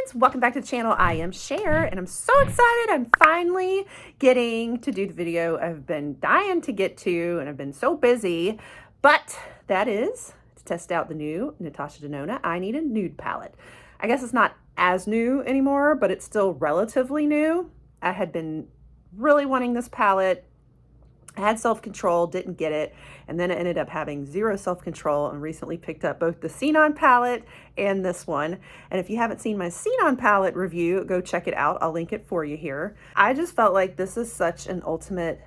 friends, welcome back to the channel. I am Cher and I'm so excited. I'm finally getting to do the video I've been dying to get to and I've been so busy, but that is to test out the new Natasha Denona I Need a Nude palette. I guess it's not as new anymore, but it's still relatively new. I had been really wanting this palette. I had self-control, didn't get it, and then I ended up having zero self-control and recently picked up both the Xenon palette and this one. And if you haven't seen my Xenon palette review, go check it out. I'll link it for you here. I just felt like this is such an ultimate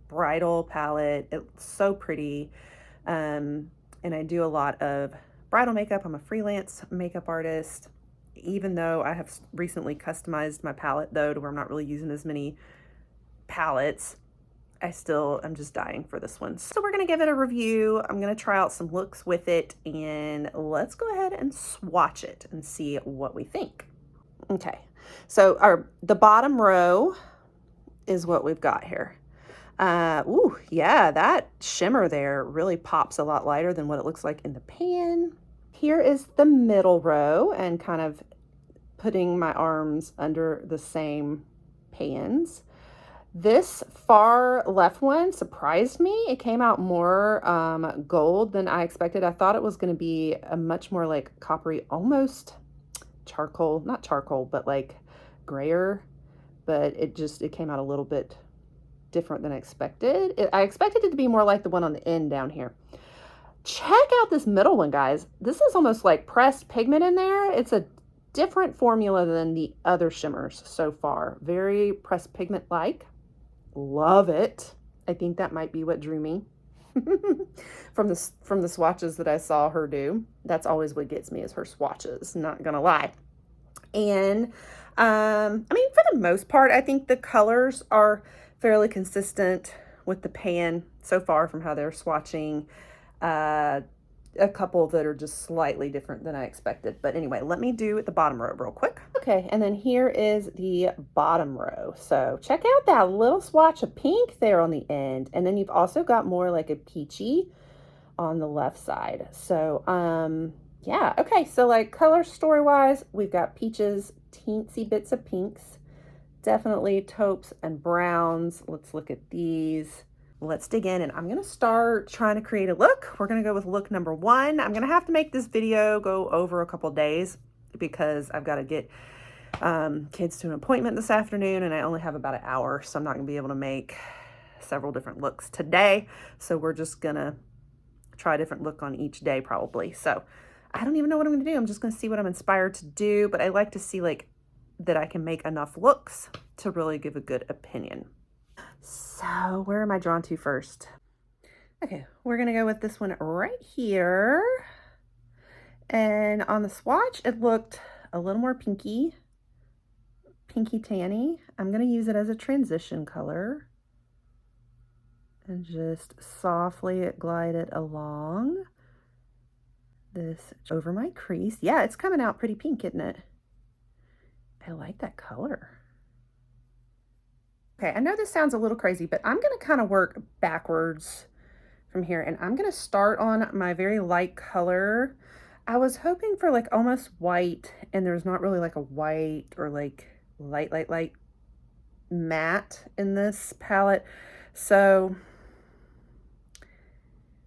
bridal palette. It's so pretty. And I do a lot of bridal makeup. I'm a freelance makeup artist. Even though I have recently customized my palette though, to where I'm not really using as many palettes, I'm just dying for this one. So we're gonna give it a review. I'm gonna try out some looks with it and let's go ahead and swatch it and see what we think. Okay, so the bottom row is what we've got here. Ooh, yeah, that shimmer there really pops a lot lighter than what it looks like in the pan. Here is the middle row and kind of putting my arms under the same pans. This far left one surprised me. It came out more gold than I expected. I thought it was going to be a much more like coppery, almost charcoal, not charcoal, but like grayer. But it came out a little bit different than I expected. I expected it to be more like the one on the end down here. Check out this middle one, guys. This is almost like pressed pigment in there. It's a different formula than the other shimmers so far. Very pressed pigment-like. Love it. I think that might be what drew me from the swatches that I saw her do. That's always what gets me, is her swatches, not gonna lie. And I mean, for the most part, I think the colors are fairly consistent with the pan so far from how they're swatching. A couple that are just slightly different than I expected. But anyway, let me do the bottom row real quick. Okay, and then here is the bottom row. So check out that little swatch of pink there on the end. And then you've also got more like a peachy on the left side. So yeah, okay, so like color story wise, we've got peaches, teensy bits of pinks, definitely taupes and browns. Let's look at these. Let's dig in, and I'm gonna start trying to create a look. We're gonna go with look number one. I'm gonna have to make this video go over a couple days because I've got to get kids to an appointment this afternoon and I only have about an hour, so I'm not gonna be able to make several different looks today. So we're just gonna try a different look on each day probably. So I don't even know what I'm gonna do. I'm just gonna see what I'm inspired to do, but I like to see like that I can make enough looks to really give a good opinion. So where am I drawn to first? Okay, we're gonna go with this one right here. And on the swatch, it looked a little more pinky tanny. I'm gonna use it as a transition color and just softly glide it along this over my crease. Yeah, it's coming out pretty pink, isn't it? I like that color. Okay, I know this sounds a little crazy, but I'm gonna kind of work backwards from here, and I'm gonna start on my very light color. I was hoping for like almost white, and there's not really like a white or like light matte in this palette. So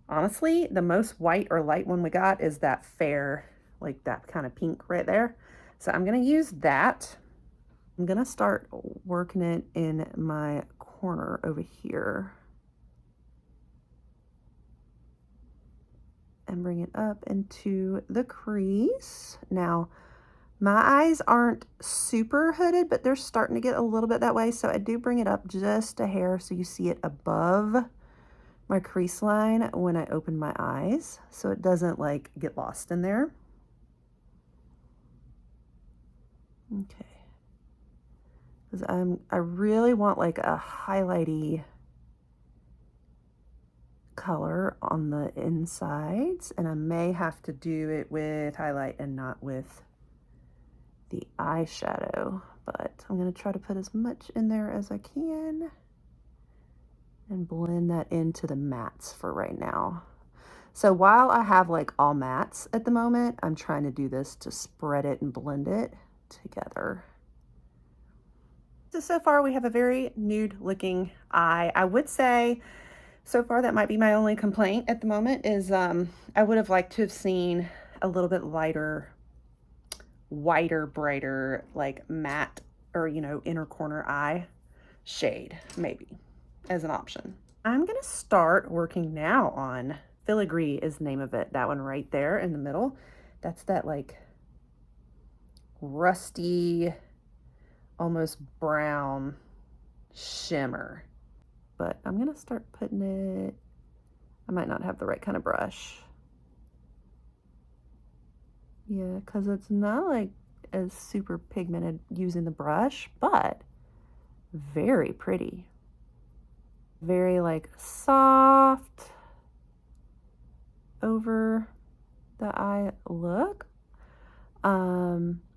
honestly, the most white or light one we got is that fair, like that kind of pink right there. So I'm gonna use that. I'm gonna start working it in my corner over here and bring it up into the crease. Now, my eyes aren't super hooded, but they're starting to get a little bit that way, so I do bring it up just a hair so you see it above my crease line when I open my eyes, so it doesn't like get lost in there. Okay. Because I really want like a highlighty color on the insides, and I may have to do it with highlight and not with the eyeshadow, but I'm going to try to put as much in there as I can and blend that into the mattes for right now. So while I have like all mattes at the moment, I'm trying to do this to spread it and blend it together. So far we have a very nude looking eye. I would say so far that might be my only complaint at the moment is I would have liked to have seen a little bit lighter, whiter, brighter, like matte or, you know, inner corner eye shade maybe as an option. I'm gonna start working now on Filigree is the name of it. That one right there in the middle. That's that like rusty, almost brown shimmer. But I'm gonna start putting it, I might not have the right kind of brush. Yeah, because it's not like as super pigmented using the brush, but very pretty. Very like soft over the eye look.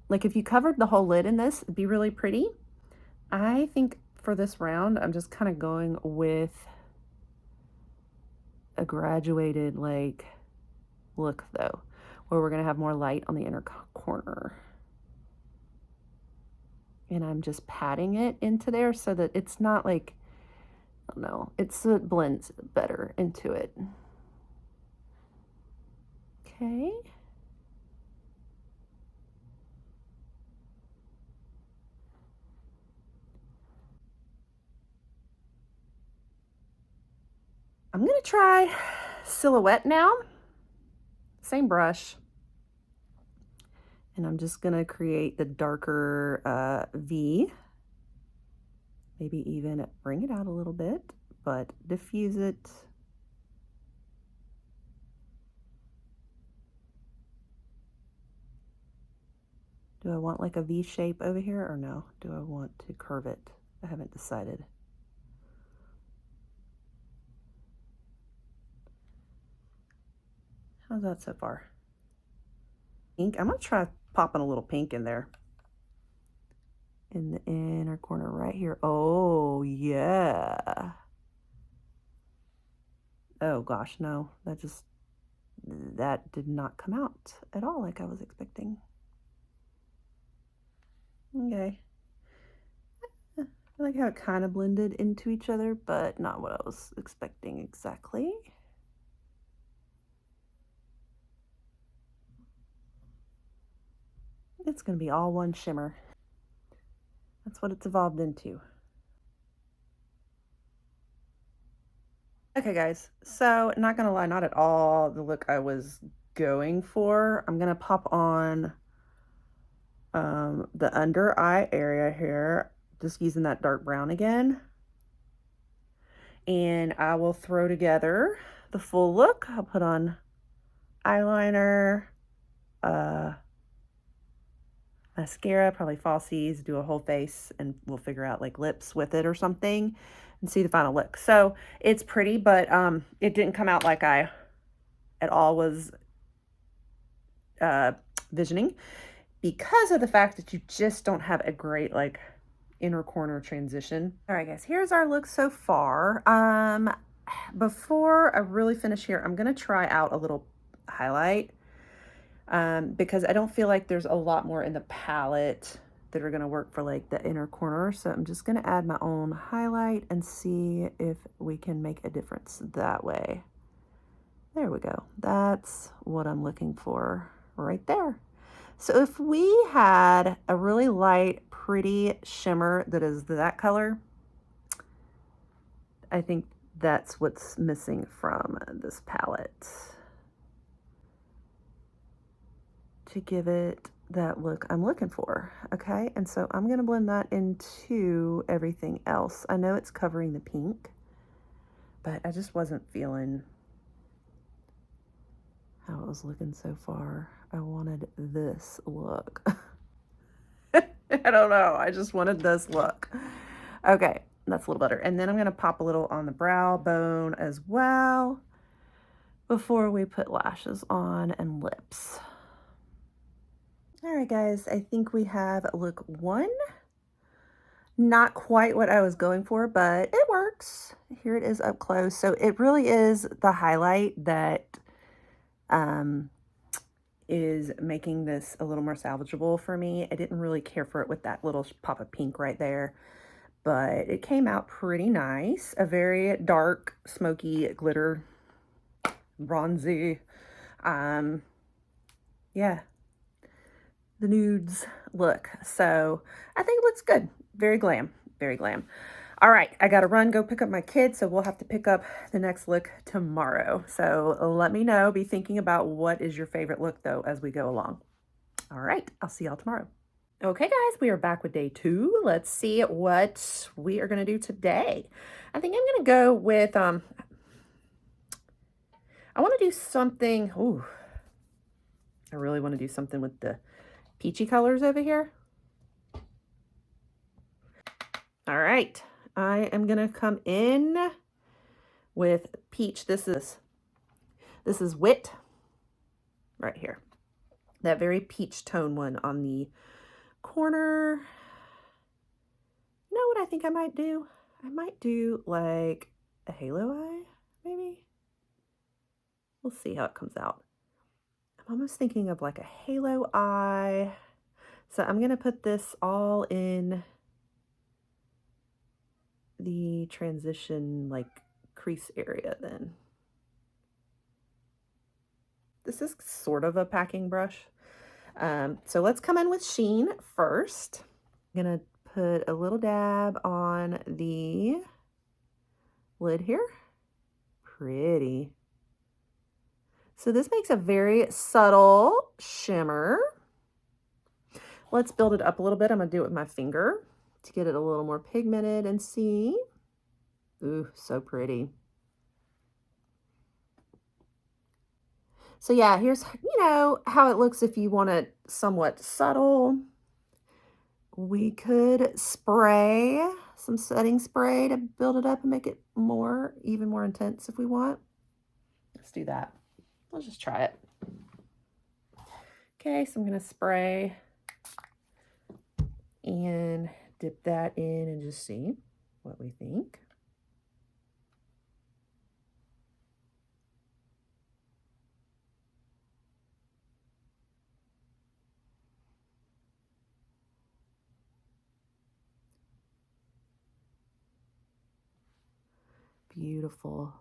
Like if you covered the whole lid in this, it'd be really pretty. I think for this round, I'm just kind of going with a graduated like look though, where we're gonna have more light on the inner corner. And I'm just patting it into there so that it's not like, I don't know, it blends better into it. Okay. I'm gonna try Silhouette now. Same brush. And I'm just gonna create the darker V. Maybe even bring it out a little bit, but diffuse it. Do I want like a V shape over here or no? Do I want to curve it? I haven't decided. How's that so far? Pink. I'm gonna try popping a little pink in there. In the inner corner right here. Oh, yeah. Oh gosh, no. That did not come out at all like I was expecting. Okay. I like how it kind of blended into each other, but not what I was expecting exactly. It's going to be all one shimmer. That's what it's evolved into. Okay guys, so not gonna lie, not at all the look I was going for. I'm gonna pop on the under eye area here, just using that dark brown again. And I will throw together the full look. I'll put on eyeliner, mascara, probably falsies, do a whole face, and we'll figure out like lips with it or something and see the final look. So it's pretty, but it didn't come out like I at all was visioning, because of the fact that you just don't have a great like inner corner transition. All right guys, here's our look so far. Before I really finish here, I'm gonna try out a little highlight because I don't feel like there's a lot more in the palette that are gonna work for like the inner corner. So I'm just gonna add my own highlight and see if we can make a difference that way. There we go. That's what I'm looking for right there. So if we had a really light, pretty shimmer that is that color, I think that's what's missing from this palette to give it that look I'm looking for. Okay, and so I'm going to blend that into everything else. I know it's covering the pink, but I just wasn't feeling how it was looking so far. I wanted this look. I don't know. I just wanted this look. Okay, that's a little better. And then I'm going to pop a little on the brow bone as well before we put lashes on and lips. All right, guys, I think we have look one. Not quite what I was going for, but it works. Here it is up close. So it really is the highlight that is making this a little more salvageable for me. I didn't really care for it with that little pop of pink right there, but it came out pretty nice. A very dark, smoky, glitter, bronzy, yeah, the nudes look. So I think it looks good. Very glam, very glam. All right, I gotta run, go pick up my kids, so we'll have to pick up the next look tomorrow. So let me know, be thinking about what is your favorite look though as we go along. All right, I'll see y'all tomorrow. Okay guys, we are back with day 2. Let's see what we are gonna do today. I think I'm gonna go with, I wanna do something, ooh, I really wanna do something with the peachy colors over here. All right, I am gonna come in with peach. This is Wit right here. That very peach tone one on the corner. You know what I think I might do? I might do like a halo eye, maybe. We'll see how it comes out. I'm almost thinking of like a halo eye. So I'm gonna put this all in the transition like crease area then. This is sort of a packing brush. So let's come in with sheen first. I'm gonna put a little dab on the lid here. Pretty. So this makes a very subtle shimmer. Let's build it up a little bit. I'm gonna do it with my finger to get it a little more pigmented and see. Ooh, so pretty. So yeah, here's, you know, how it looks if you want it somewhat subtle. We could spray some setting spray to build it up and make it more, even more intense if we want. Let's do that. Let's just try it. Okay, so I'm gonna spray and dip that in and just see what we think. Beautiful.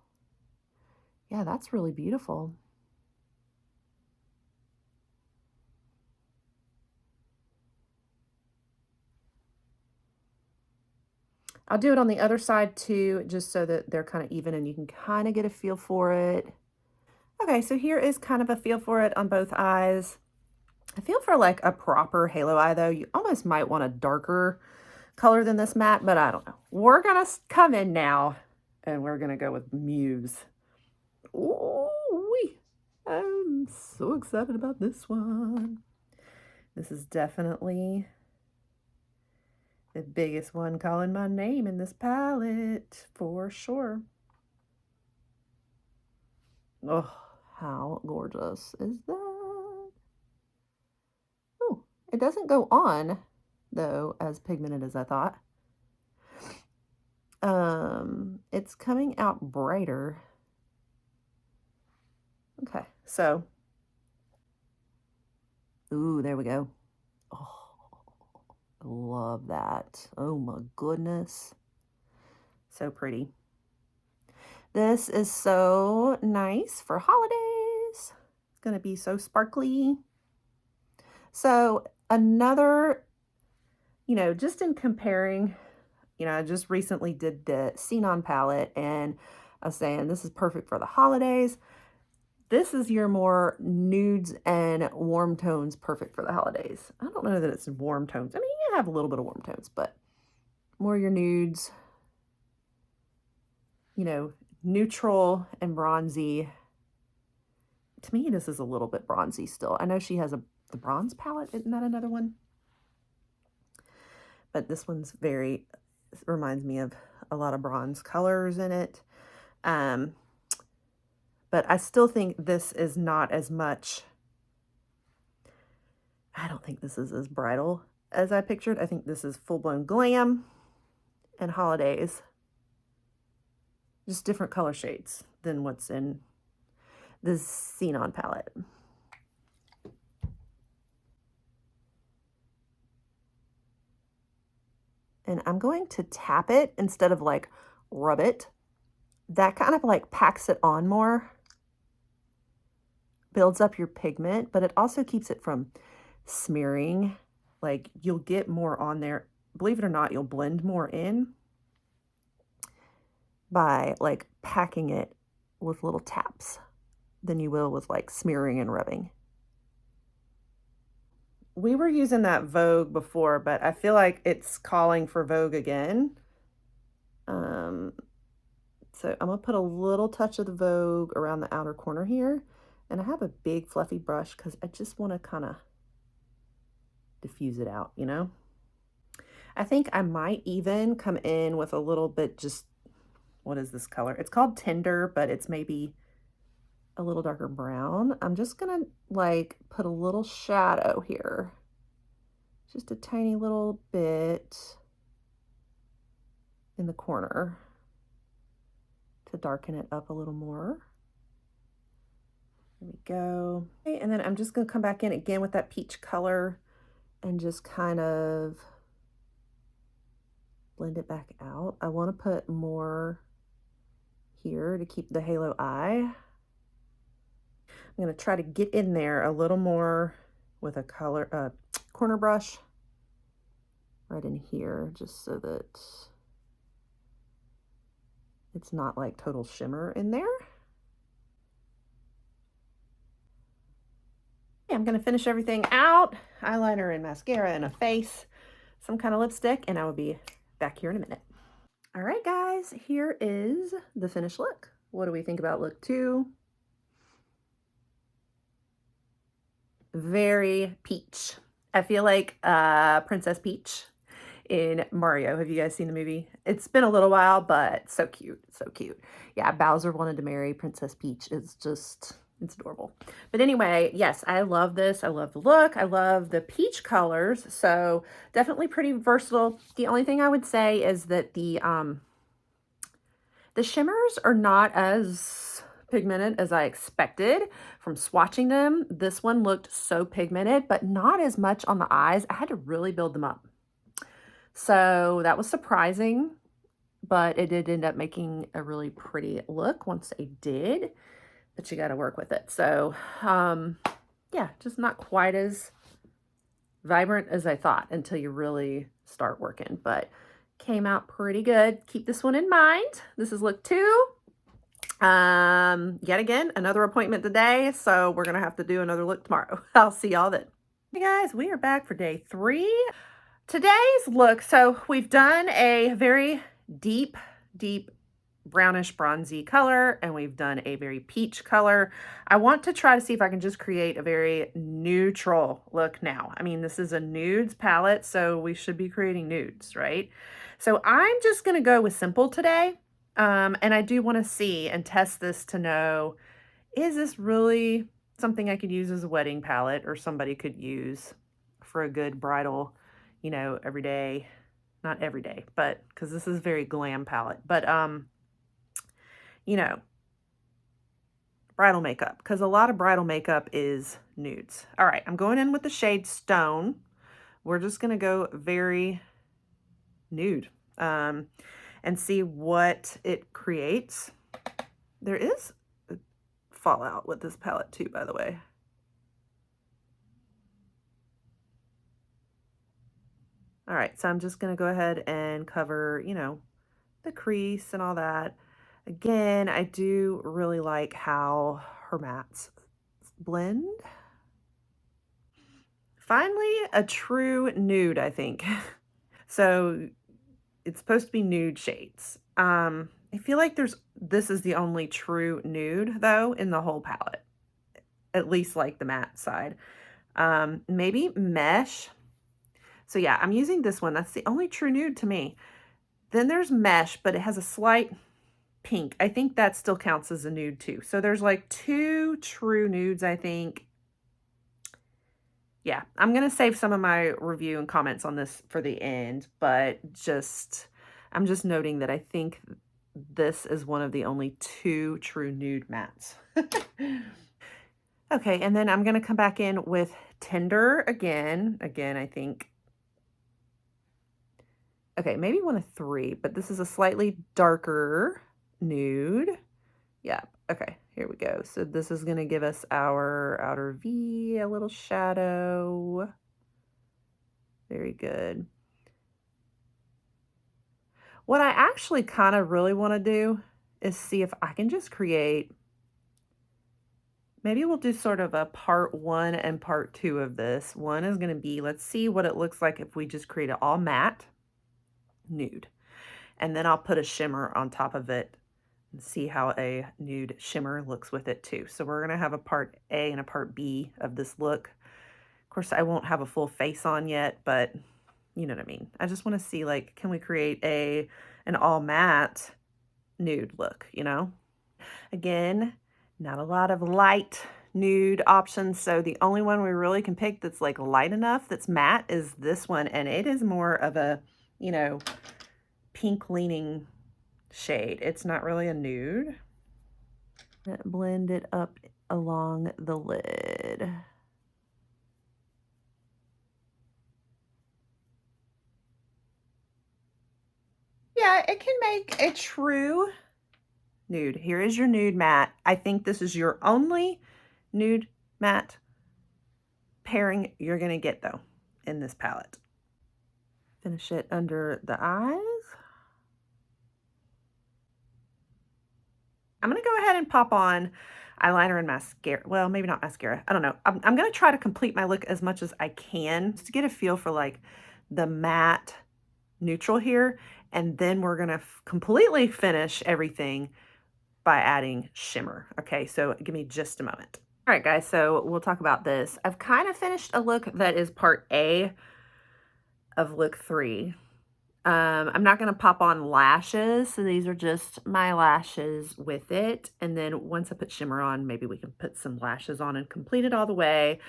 Yeah, that's really beautiful. I'll do it on the other side too, just so that they're kind of even and you can kind of get a feel for it. Okay, so here is kind of a feel for it on both eyes. I feel for like a proper halo eye though, you almost might want a darker color than this matte, but I don't know. We're gonna come in now and we're gonna go with Muse. Ooh-wee. I'm so excited about this one. This is definitely the biggest one calling my name in this palette, for sure. Oh, how gorgeous is that? Oh, it doesn't go on, though, as pigmented as I thought. It's coming out brighter. Okay, so, ooh, there we go. Oh, love that. Oh my goodness. So pretty. This is so nice for holidays. It's gonna be so sparkly. So another, you know, just in comparing, you know, I just recently did the Xenon palette and I was saying this is perfect for the holidays. This is your more nudes and warm tones, perfect for the holidays. I don't know that it's warm tones. I mean, you have a little bit of warm tones, but more your nudes, you know, neutral and bronzy. To me, this is a little bit bronzy still. I know she has the bronze palette. Isn't that another one? But this one's very, reminds me of a lot of bronze colors in it. But I still think this is not as much, I don't think this is as bridal as I pictured. I think this is full-blown glam and holidays. Just different color shades than what's in the Xenon palette. And I'm going to tap it instead of like rub it. That kind of like packs it on more, builds up your pigment, but it also keeps it from smearing. Like you'll get more on there. Believe it or not, you'll blend more in by like packing it with little taps than you will with like smearing and rubbing. We were using that Vogue before, but I feel like it's calling for Vogue again. So I'm gonna put a little touch of the Vogue around the outer corner here. And I have a big fluffy brush because I just want to kind of diffuse it out, you know? I think I might even come in with a little bit just, what is this color? It's called Tender, but it's maybe a little darker brown. I'm just gonna like put a little shadow here. Just a tiny little bit in the corner to darken it up a little more. There we go. Okay, and then I'm just gonna come back in again with that peach color and just kind of blend it back out. I want to put more here to keep the halo eye. I'm going to try to get in there a little more with a color corner brush right in here, just so that it's not like total shimmer in there. I'm going to finish everything out. Eyeliner and mascara and a face, some kind of lipstick, and I will be back here in a minute. All right, guys, here is the finished look. What do we think about look 2? Very peach. I feel like Princess Peach in Mario. Have you guys seen the movie? It's been a little while, but so cute, so cute. Yeah, Bowser wanted to marry Princess Peach. It's just, it's adorable. But anyway, yes, I love this. I love the look. I love the peach colors. So definitely pretty versatile. The only thing I would say is that the shimmers are not as pigmented as I expected from swatching them. This one looked so pigmented, but not as much on the eyes. I had to really build them up. So that was surprising, but it did end up making a really pretty look once I did, but you got to work with it. So yeah, just not quite as vibrant as I thought until you really start working, but came out pretty good. Keep this one in mind. This is look 2. Yet again, another appointment today, so we're gonna have to do another look tomorrow. I'll see y'all then. Hey guys, we are back for day 3. Today's look, so we've done a very deep brownish bronzy color, and we've done a very peach color. I want to try to see if I can just create a very neutral look now. I mean, this is a nudes palette, so we should be creating nudes, right? So I'm just gonna go with simple today. And I do want to see and test this to know, is this really something I could use as a wedding palette or somebody could use for a good bridal, you know, every day, not every day, but because this is very glam palette, but, you know, bridal makeup, because a lot of bridal makeup is nudes. All right, I'm going in with the shade Stone. We're just going to go very nude. And see what it creates. There is a fallout with this palette too, by the way. All right, so I'm just gonna go ahead and cover, you know, the crease and all that. Again, I do really like how her mattes blend. Finally, a true nude, I think. So it's supposed to be nude shades. I feel like this is the only true nude though in the whole palette, at least like the matte side. Maybe Mesh. So yeah, I'm using this one. That's the only true nude to me. Then there's Mesh, but it has a slight pink. I think that still counts as a nude too. So there's like 2 true nudes, I think. Yeah, I'm going to save some of my review and comments on this for the end, but I'm just noting that I think this is one of the only 2 true nude mattes. Okay, and then I'm going to come back in with Tender again. Again, I think Okay, maybe one of three, but this is a slightly darker nude. Yeah, okay, here we go. So this is gonna give us our outer V, a little shadow. Very good. What I actually kind of really want to do is see if I can just create, maybe we'll do sort of a part 1 and part 2 of this. One is going to be, let's see what it looks like if we just create it all matte, nude. And then I'll put a shimmer on top of it and see how a nude shimmer looks with it too. So we're going to have a part A and a part B of this look. Of course, I won't have a full face on yet, but you know what I mean. I just want to see, like, can we create an all matte nude look, you know? Again, not a lot of light nude options, so the only one we really can pick that's like light enough that's matte is this one, and it is more of a, you know, pink leaning shade. It's not really a nude. Blend it up along the lid. Yeah, it can make a true nude. Here is your nude matte. I think this is your only nude matte pairing you're gonna get though in this palette. Finish it under the eyes. I'm gonna go ahead and pop on eyeliner and mascara. Well, maybe not mascara. I don't know. I'm gonna try to complete my look as much as I can just to get a feel for like the matte neutral here. And then we're gonna completely finish everything by adding shimmer. Okay, so give me just a moment. All right, guys, so we'll talk about this. I've kind of finished a look that is part A of look 3. I'm not going to pop on lashes, so these are just my lashes with it. And then once I put shimmer on, maybe we can put some lashes on and complete it all the way.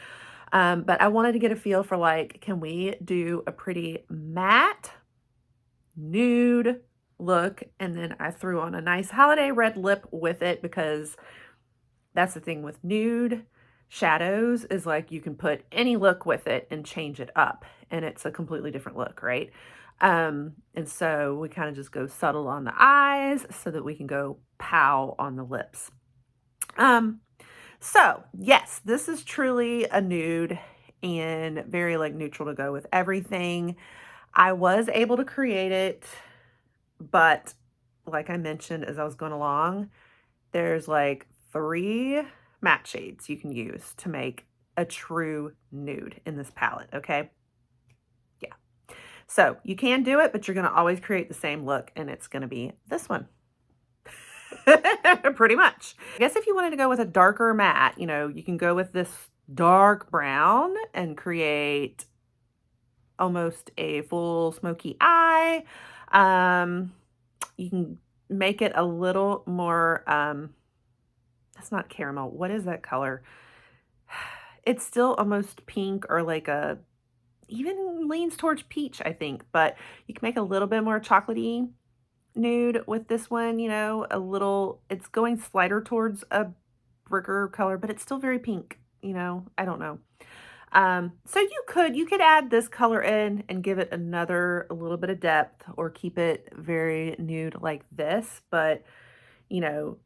But I wanted to get a feel for, like, can we do a pretty matte nude look? And then I threw on a nice holiday red lip with it, because that's the thing with nude shadows, is like you can put any look with it and change it up, and it's a completely different look, right? And so we kind of just go subtle on the eyes so that we can go pow on the lips. So yes, this is truly a nude and very like neutral to go with everything. I was able to create it, but like I mentioned as I was going along, there's like 3 matte shades you can use to make a true nude in this palette, okay? Yeah. So you can do it, but you're going to always create the same look, and it's going to be this one. Pretty much. I guess if you wanted to go with a darker matte, you know, you can go with this dark brown and create almost a full smoky eye. You can make it a little more, that's not caramel. What is that color? It's still almost pink, or like a, even leans towards peach, I think, but you can make a little bit more chocolatey nude with this one, you know, a little, it's going slighter towards a bricker color, but it's still very pink, you know, I don't know. So you could add this color in and give it a little bit of depth, or keep it very nude like this, but you know,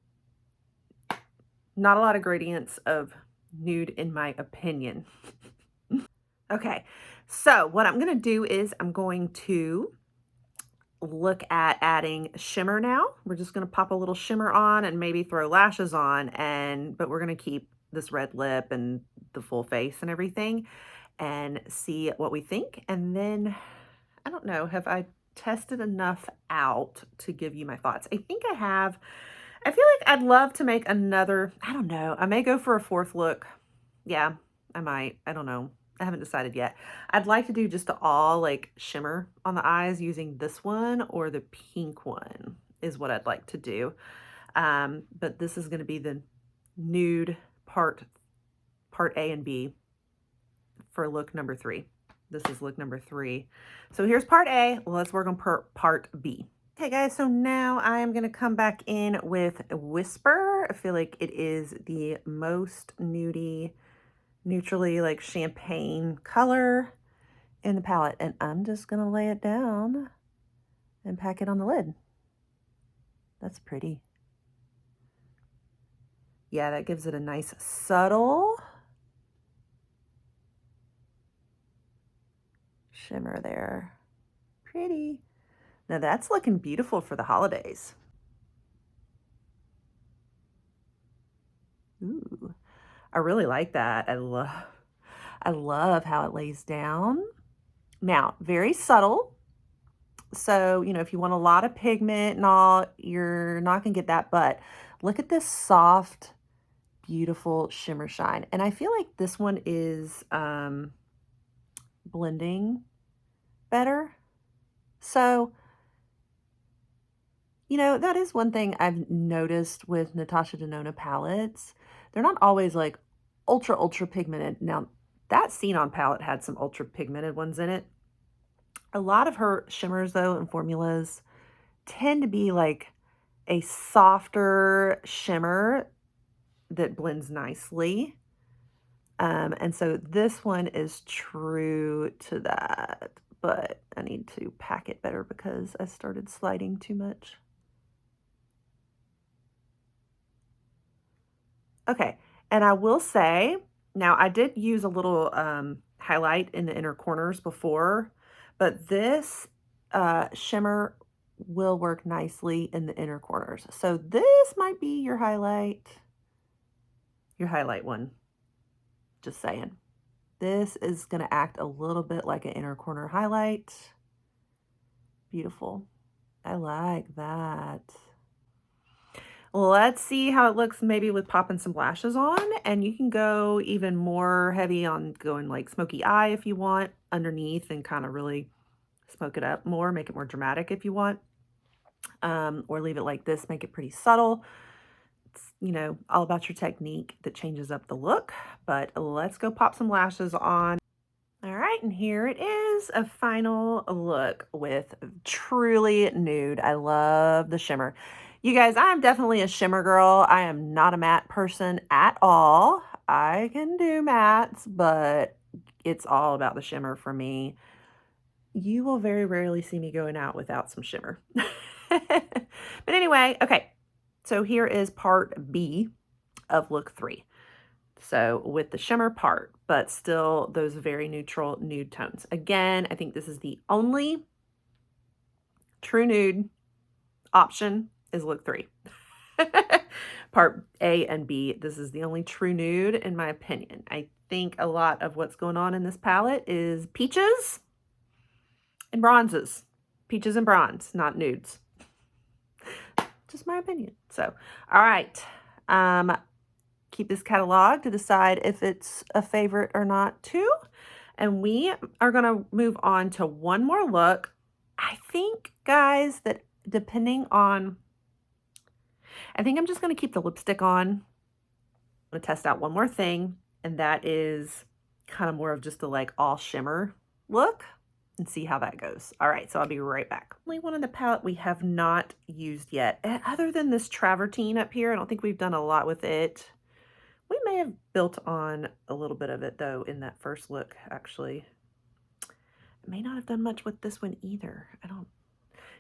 not a lot of gradients of nude in my opinion. Okay, so what I'm going to do is I'm going to look at adding shimmer now. We're just going to pop a little shimmer on and maybe throw lashes on, but we're going to keep this red lip and the full face and everything, and see what we think. And then, I don't know, have I tested enough out to give you my thoughts? I think I have. I feel like I'd love to make another, I don't know, I may go for a 4th look. Yeah, I might. I don't know. I haven't decided yet. I'd like to do just all like shimmer on the eyes using this one, or the pink one is what I'd like to do. But this is going to be the nude part A and B for look number 3. This is look number 3. So here's part A. Let's work on part B. Okay, guys, so now I am going to come back in with Whisper. I feel like it is the most nudie, neutrally like champagne color in the palette, and I'm just going to lay it down and pack it on the lid. That's pretty. Yeah, that gives it a nice subtle shimmer there. Pretty. Now that's looking beautiful for the holidays. Ooh, I really like that. I love how it lays down. Now, very subtle. So, you know, if you want a lot of pigment and all, you're not gonna get that, but look at this soft, beautiful shimmer shine. And I feel like this one is blending better. So, you know, that is one thing I've noticed with Natasha Denona palettes. They're not always like ultra pigmented. Now, that Scene On palette had some ultra pigmented ones in it. A lot of her shimmers, though, and formulas tend to be like a softer shimmer that blends nicely. And so this one is true to that, but I need to pack it better because I started sliding too much. Okay, and I will say, now I did use a little highlight in the inner corners before, but this shimmer will work nicely in the inner corners. So this might be your highlight one, just saying. This is gonna act a little bit like an inner corner highlight. Beautiful. I like that. Let's see how it looks maybe with popping some lashes on, and you can go even more heavy on going like smoky eye if you want underneath and kind of really smoke it up more, make it more dramatic if you want, or leave it like this, make it pretty subtle. It's, you know, all about your technique that changes up the look, but let's go pop some lashes on. All right, and here it is, a final look with Truly Nude. I love the shimmer. You guys, I'm definitely a shimmer girl. I am not a matte person at all. I can do mattes, but it's all about the shimmer for me. You will very rarely see me going out without some shimmer. But anyway, okay, so here is part B of look 3. So with the shimmer part, but still those very neutral nude tones. Again, I think this is the only true nude option is look 3. Part A and B, this is the only true nude in my opinion. I think a lot of what's going on in this palette is peaches and bronzes. Peaches and bronze, not nudes. Just my opinion. So, all right. Keep this catalog to decide if it's a favorite or not too. And we are going to move on to one more look. I think, guys, that depending on, I think I'm just going to keep the lipstick on. I'm going to test out one more thing, and that is kind of more of just a like all shimmer look and see how that goes. All right, so I'll be right back. Only one in the palette we have not used yet, other than this travertine up here. I don't think we've done a lot with it. We may have built on a little bit of it, though, in that first look, actually. I may not have done much with this one either. I don't.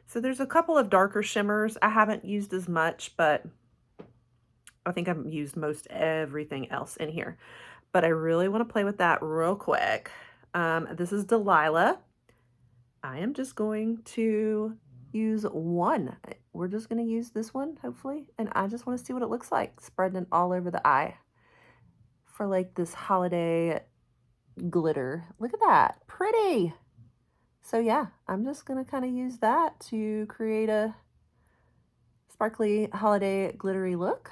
So there's a couple of darker shimmers I haven't used as much, but I think I've used most everything else in here. But I really want to play with that real quick. This is Delilah. I am just going to use one. We're just going to use this one, hopefully. And I just want to see what it looks like, spreading it all over the eye. For like this holiday glitter. Look at that, pretty. So yeah, I'm just gonna kind of use that to create a sparkly holiday glittery look.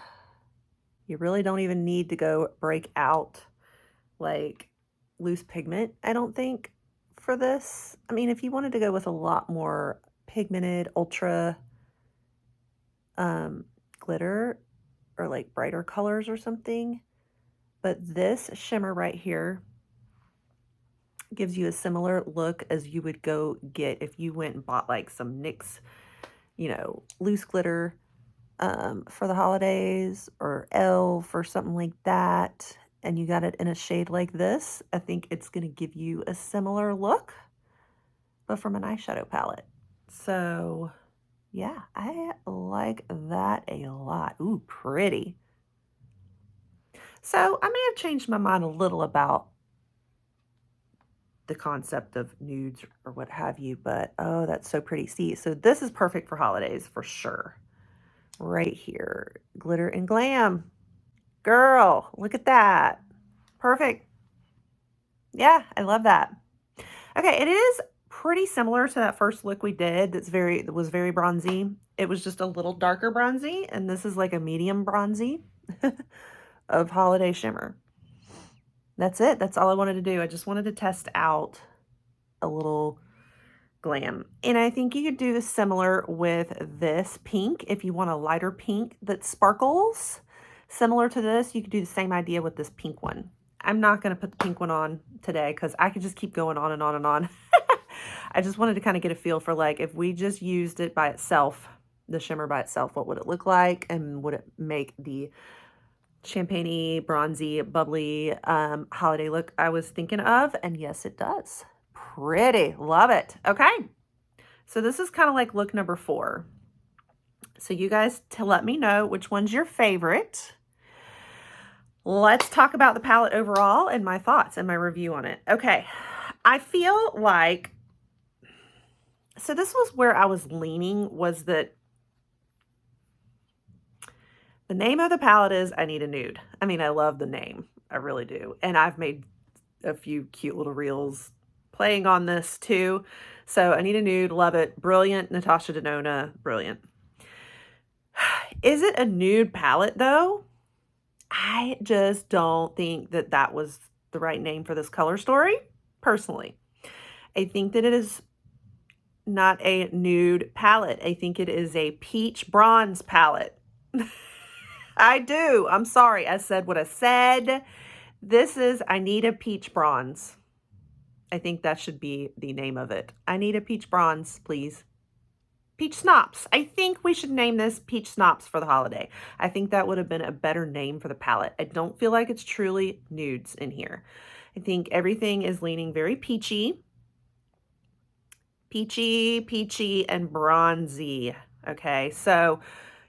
You really don't even need to go break out like loose pigment, I don't think, for this. I mean, if you wanted to go with a lot more pigmented ultra glitter or like brighter colors or something, but this shimmer right here gives you a similar look as you would go get if you went and bought like some NYX, you know, loose glitter for the holidays, or ELF or something like that, and you got it in a shade like this. I think it's going to give you a similar look, but from an eyeshadow palette. So yeah, I like that a lot. Ooh, pretty. So I may have changed my mind a little about the concept of nudes or what have you, but oh, that's so pretty. See, so this is perfect for holidays for sure. Right here, glitter and glam. Girl, look at that. Perfect. Yeah, I love that. Okay, it is pretty similar to that first look we did that was very bronzy. It was just a little darker bronzy, and this is like a medium bronzy of Holiday Shimmer. That's it. That's all I wanted to do. I just wanted to test out a little glam. And I think you could do this similar with this pink. If you want a lighter pink that sparkles, similar to this, you could do the same idea with this pink one. I'm not going to put the pink one on today because I could just keep going on and on and on. I just wanted to kind of get a feel for like, if we just used it by itself, the shimmer by itself, what would it look like? And would it make the champagne-y, bronzy, bubbly holiday look I was thinking of? And yes, it does. Pretty. Love it. Okay. So this is kind of like look number 4. So you guys to let me know which one's your favorite. Let's talk about the palette overall and my thoughts and my review on it. Okay. I feel like, so this was where I was leaning, was that the name of the palette is I Need a Nude. I mean, I love the name. I really do. And I've made a few cute little reels playing on this too. So I Need a Nude, love it. Brilliant. Natasha Denona, brilliant. Is it a nude palette though? I just don't think that that was the right name for this color story, personally. I think that it is not a nude palette. I think it is a peach bronze palette. I do. I'm sorry. I said what I said. This is I Need a Peach Bronze. I think that should be the name of it. I Need a Peach Bronze, please. Peach Snops. I think we should name this Peach Snops for the holiday. I think that would have been a better name for the palette. I don't feel like it's truly nudes in here. I think everything is leaning very peachy. Peachy, and bronzy. Okay, so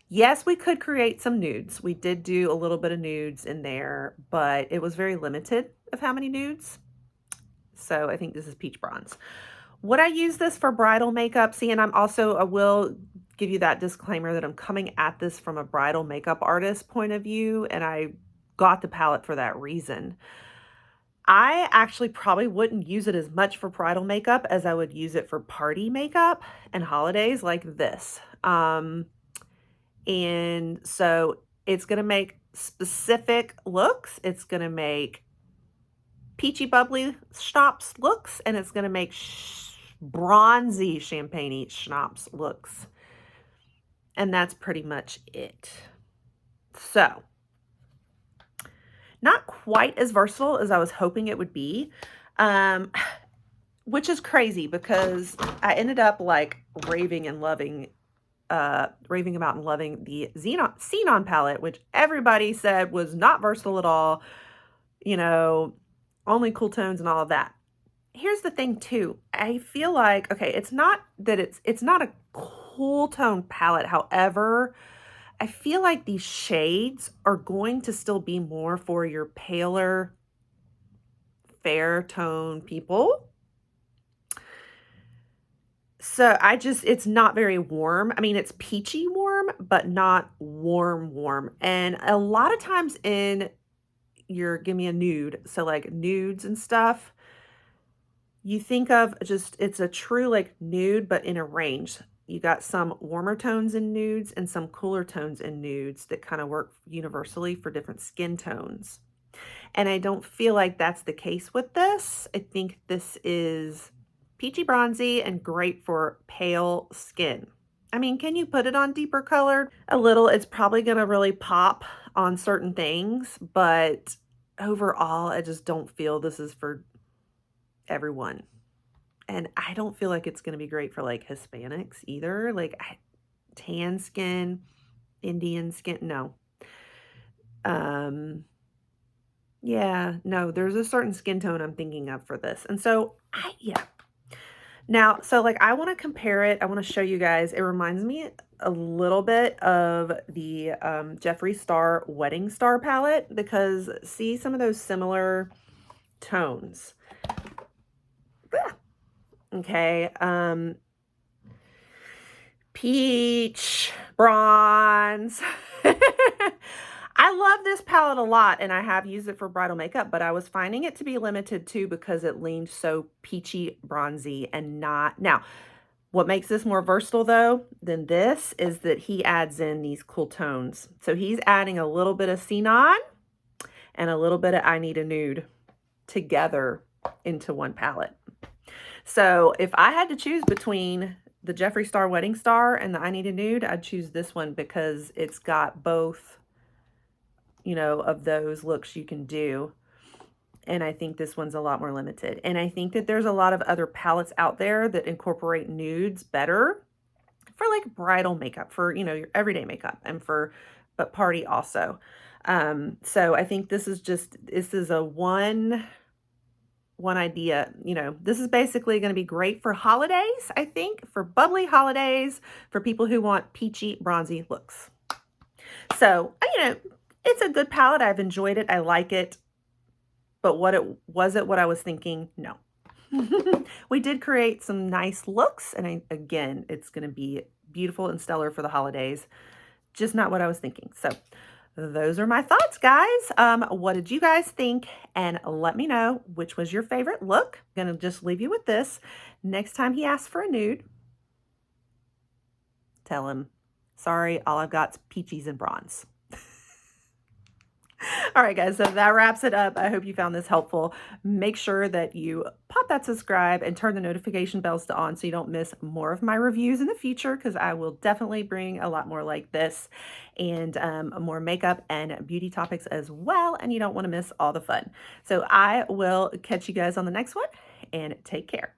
yes, we could create some nudes. We did do a little bit of nudes in there, but it was very limited of how many nudes. So I think this is peach bronze. Would I use this for bridal makeup? See, and I will give you that disclaimer that I'm coming at this from a bridal makeup artist point of view, and I got the palette for that reason. I actually probably wouldn't use it as much for bridal makeup as I would use it for party makeup and holidays like this. And so it's going to make specific looks. It's going to make peachy bubbly schnapps looks, and it's going to make bronzy champagne schnapps looks. And that's pretty much it. So not quite as versatile as I was hoping it would be, which is crazy because I ended up like raving about and loving the Xenon palette, which everybody said was not versatile at all, you know, only cool tones and all of that. Here's the thing too. I feel like, okay, it's not that it's not a cool tone palette. However, I feel like these shades are going to still be more for your paler, fair tone people. So it's not very warm. I mean, it's peachy warm, but not warm. And a lot of times in your give me a nude, so like nudes and stuff, you think of just, it's a true like nude, but in a range. You got some warmer tones in nudes and some cooler tones in nudes that kind of work universally for different skin tones. And I don't feel like that's the case with this. I think this is peachy bronzy and great for pale skin. I mean, can you put it on deeper colored? A little. It's probably going to really pop on certain things, but overall, I just don't feel this is for everyone. And I don't feel like it's going to be great for like Hispanics either. Like tan skin, Indian skin, no. Yeah, no, there's a certain skin tone I'm thinking of for this. And so, yeah. Now, so like I want to compare it. I want to show you guys. It reminds me a little bit of the Jeffree Star Wedding Star palette, because see some of those similar tones. Okay. Peach, bronze. I love this palette a lot, and I have used it for bridal makeup, but I was finding it to be limited too because it leaned so peachy, bronzy, and not. Now, what makes this more versatile though than this is that he adds in these cool tones. So he's adding a little bit of Xenon and a little bit of I Need a Nude together into one palette. So if I had to choose between the Jeffree Star Wedding Star and the I Need a Nude, I'd choose this one because it's got both, you know, of those looks you can do. And I think this one's a lot more limited. And I think that there's a lot of other palettes out there that incorporate nudes better for like bridal makeup, for, you know, your everyday makeup, and for, but party also. So I think this is a one idea. You know, this is basically going to be great for holidays, I think, for bubbly holidays, for people who want peachy, bronzy looks. So, you know, it's a good palette. I've enjoyed it. I like it. But what I was thinking? No. We did create some nice looks, and again, it's going to be beautiful and stellar for the holidays. Just not what I was thinking. So those are my thoughts, guys. What did you guys think? And let me know which was your favorite look. I'm going to just leave you with this. Next time he asks for a nude, tell him, sorry, all I've got's peaches and bronze. All right, guys, so that wraps it up. I hope you found this helpful. Make sure that you pop that subscribe and turn the notification bells to on so you don't miss more of my reviews in the future, because I will definitely bring a lot more like this, and more makeup and beauty topics as well, and you don't want to miss all the fun. So I will catch you guys on the next one, and take care.